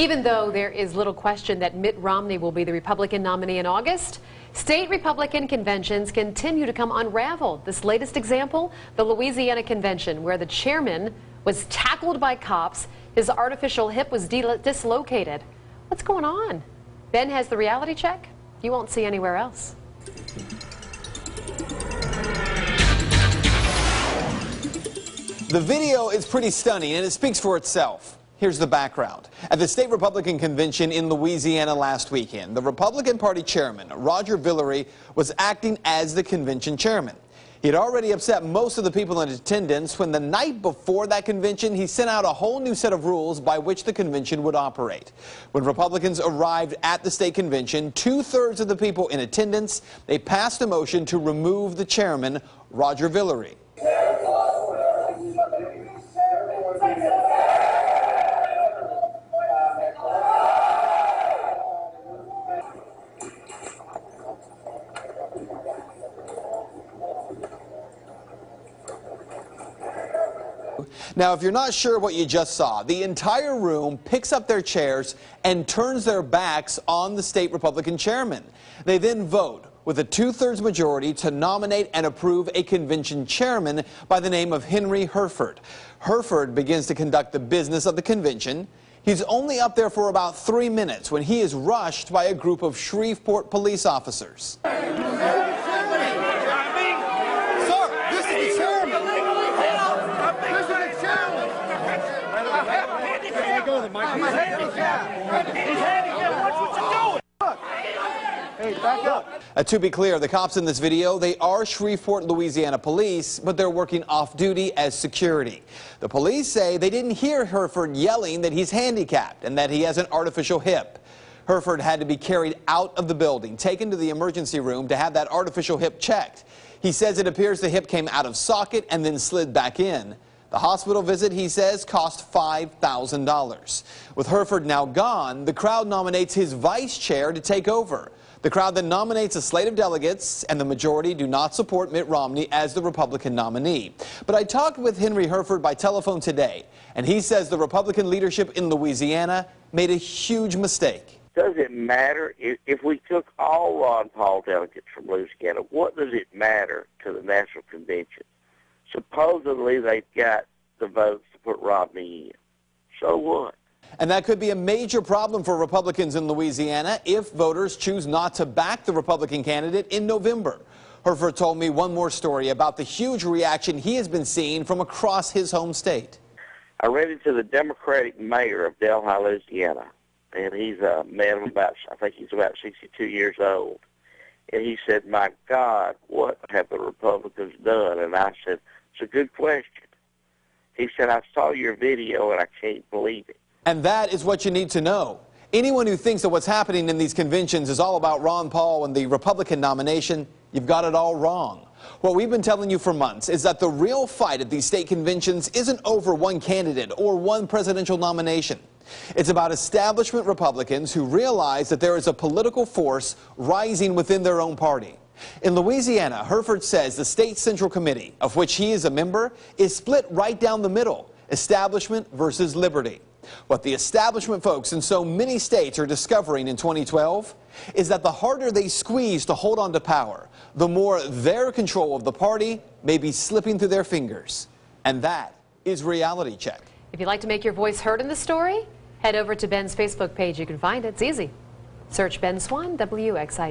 Even though there is little question that Mitt Romney will be the Republican nominee in August, state Republican conventions continue to come unraveled. This latest example, the Louisiana convention, where the chairman was tackled by cops. His artificial hip was dislocated. What's going on? Ben has the reality check you won't see anywhere else. The video is pretty stunning, and it speaks for itself. Here's the background. At the state Republican convention in Louisiana last weekend, the Republican Party chairman, Roger Villeray, was acting as the convention chairman. He had already upset most of the people in attendance when the night before that convention, he sent out a whole new set of rules by which the convention would operate. When Republicans arrived at the state convention, 2/3 of the people in attendance, they passed a motion to remove the chairman, Roger Villeray. Now, if you're not sure what you just saw, the entire room picks up their chairs and turns their backs on the state Republican chairman. They then vote with a 2/3 majority to nominate and approve a convention chairman by the name of Henry Herford. Herford begins to conduct the business of the convention. He's only up there for about 3 minutes when he is rushed by a group of Shreveport police officers. To be clear, the cops in this video, they are Shreveport, Louisiana police, but they're working off duty as security. The police say they didn't hear Herford yelling that he's handicapped and that he has an artificial hip. Herford had to be carried out of the building, taken to the emergency room to have that artificial hip checked. He says it appears the hip came out of socket and then slid back in. The hospital visit, he says, cost $5,000. With Herford now gone, the crowd nominates his vice chair to take over. The crowd then nominates a slate of delegates, and the majority do not support Mitt Romney as the Republican nominee. But I talked with Henry Herford by telephone today, and he says the Republican leadership in Louisiana made a huge mistake. Does it matter if we took all Ron Paul delegates from Louisiana? What does it matter to the National Convention? Supposedly they've got the votes to put Romney in. So what? And that could be a major problem for Republicans in Louisiana if voters choose not to back the Republican candidate in November. Herford told me one more story about the huge reaction he has been seeing from across his home state. I read it to the Democratic mayor of Delhi, Louisiana, and he's a man of about 62 years old. And he said, "My God, what have the Republicans done?" And I said, "It's a good question." He said, "I saw your video and I can't believe it." And that is what you need to know. Anyone who thinks that what's happening in these conventions is all about Ron Paul and the Republican nomination, you've got it all wrong. What we've been telling you for months is that the real fight at these state conventions isn't over one candidate or one presidential nomination. It's about establishment Republicans who realize that there is a political force rising within their own party. In Louisiana, Herford says the state central committee, of which he is a member, is split right down the middle, establishment versus liberty. What the establishment folks in so many states are discovering in 2012 is that the harder they squeeze to hold on to power, the more their control of the party may be slipping through their fingers. And that is Reality Check. If you'd like to make your voice heard in the story, head over to Ben's Facebook page. You can find it. It's easy. Search Ben Swann, WXID.